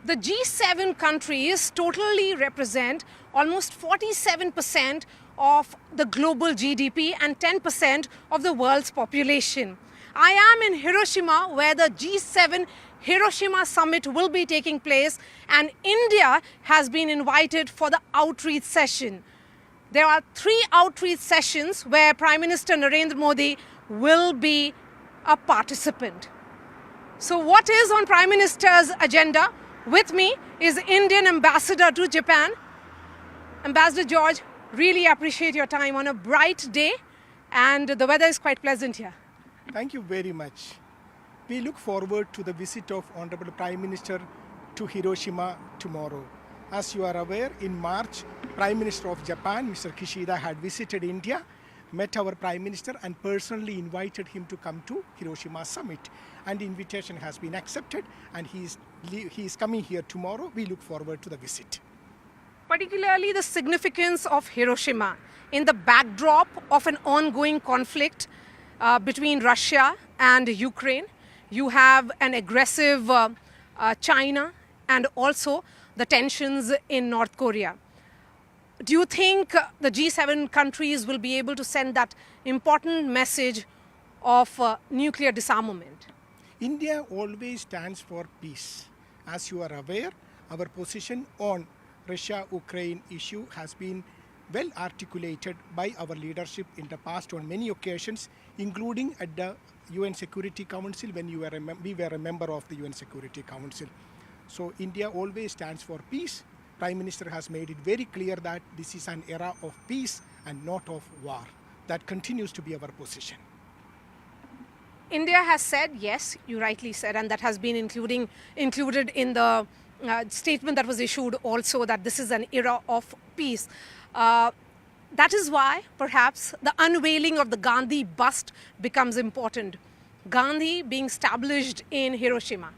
The G7 countries totally represent almost 47% of the global GDP and 10% of the world's population. I am in Hiroshima, where the G7 Hiroshima summit will be taking place, and India has been invited for the outreach session. There are 3 outreach sessions where Prime Minister Narendra Modi will be a participant. So what is on Prime Minister's agenda? With me is Indian Ambassador to Japan. Ambassador George, really appreciate your time on a bright day, and the weather is quite pleasant here. Thank you very much. We look forward to the visit of Honorable Prime Minister to Hiroshima tomorrow. As you are aware, in March, Prime Minister of Japan, Mr. Kishida, had visited India, met our Prime Minister and personally invited him to come to Hiroshima summit. And the invitation has been accepted, and he is coming here tomorrow. We look forward to the visit. Particularly the significance of Hiroshima in the backdrop of an ongoing conflict between Russia and Ukraine. You have an aggressive China and also the tensions in North Korea. Do you think the G7 countries will be able to send that important message of nuclear disarmament? India always stands for peace. As you are aware, our position on Russia-Ukraine issue has been well articulated by our leadership in the past on many occasions, including at the UN Security Council when we were a member of the UN Security Council. So India always stands for peace. Prime Minister has made it very clear that this is an era of peace and not of war. That continues to be our position. India has said, yes, you rightly said, and that has been included in the statement that was issued also, that this is an era of peace. That is why perhaps the unveiling of the Gandhi bust becomes important. Gandhi being established in Hiroshima.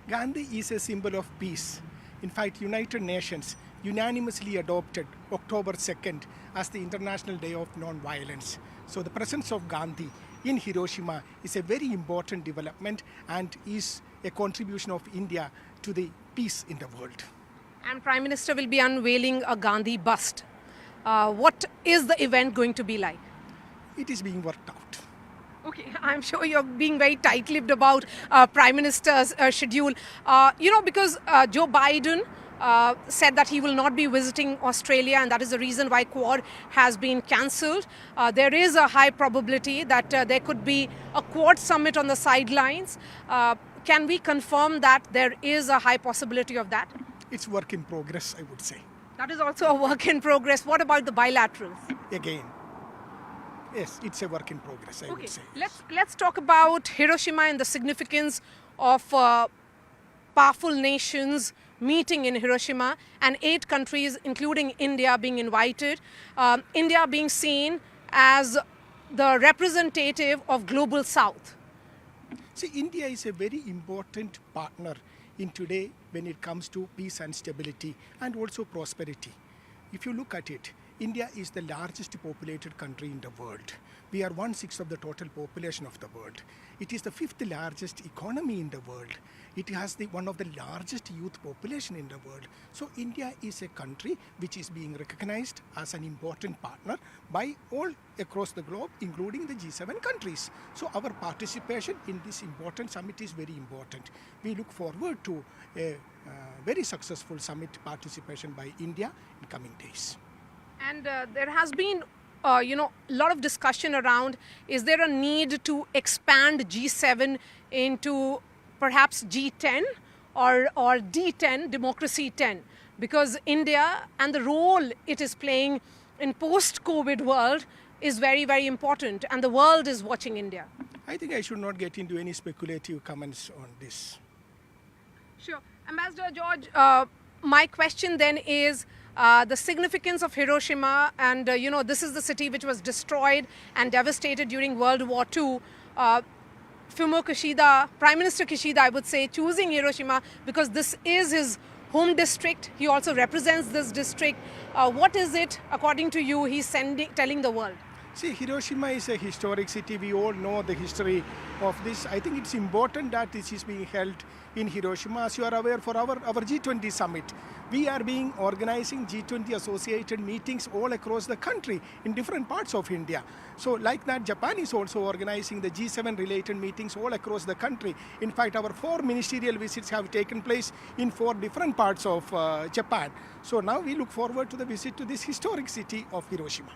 Gandhi is a symbol of peace. In fact, United Nations unanimously adopted October 2nd as the International Day of Non-Violence. So the presence of Gandhi in Hiroshima is a very important development and is a contribution of India to the peace in the world. And Prime Minister will be unveiling a Gandhi bust. What is the event going to be like? It is being worked out. Okay, I'm sure you're being very tight-lipped about Prime Minister's schedule. Because Joe Biden said that he will not be visiting Australia, and that is the reason why Quad has been cancelled. There is a high probability that there could be a Quad summit on the sidelines. Can we confirm that there is a high possibility of that? It's work in progress, I would say. That is also a work in progress. What about the bilaterals? Again, yes, it's a work in progress, I would say. Let's talk about Hiroshima and the significance of powerful nations meeting in Hiroshima and 8 countries, including India, being invited. India being seen as the representative of Global South. See, India is a very important partner in today when it comes to peace and stability and also prosperity. If you look at it, India is the largest populated country in the world. We are 1/6 of the total population of the world. It is the 5th largest economy in the world. It has one of the largest youth population in the world. So India is a country which is being recognized as an important partner by all across the globe, including the G7 countries. So our participation in this important summit is very important. We look forward to a very successful summit participation by India in coming days. And there has been a lot of discussion around, is there a need to expand G7 into perhaps G10 or D10, Democracy 10? Because India and the role it is playing in post-COVID world is very, very important, and the world is watching India. I think I should not get into any speculative comments on this. Sure. Ambassador George, my question then is, the significance of Hiroshima, and this is the city which was destroyed and devastated during World War II. Fumio Kishida, Prime Minister Kishida, I would say, choosing Hiroshima because this is his home district. He also represents this district. What is it, according to you, he's telling the world? See, Hiroshima is a historic city. We all know the history of this. I think it's important that this is being held in Hiroshima. As you are aware, for our G20 summit, we are being organizing G20 associated meetings all across the country in different parts of India. So like that, Japan is also organizing the G7 related meetings all across the country. In fact, our 4 ministerial visits have taken place in 4 different parts of Japan. So now we look forward to the visit to this historic city of Hiroshima.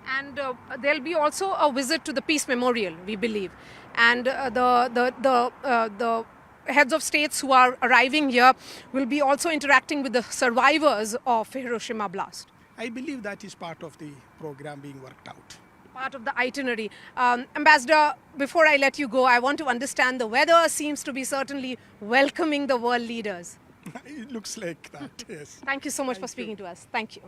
And there'll be also a visit to the Peace Memorial, we believe. And the heads of states who are arriving here will be also interacting with the survivors of Hiroshima blast. I believe that is part of the program being worked out. Part of the itinerary. Ambassador, before I let you go, I want to understand the weather seems to be certainly welcoming the world leaders. It looks like that, yes. Thank you so much for speaking to us. Thank you.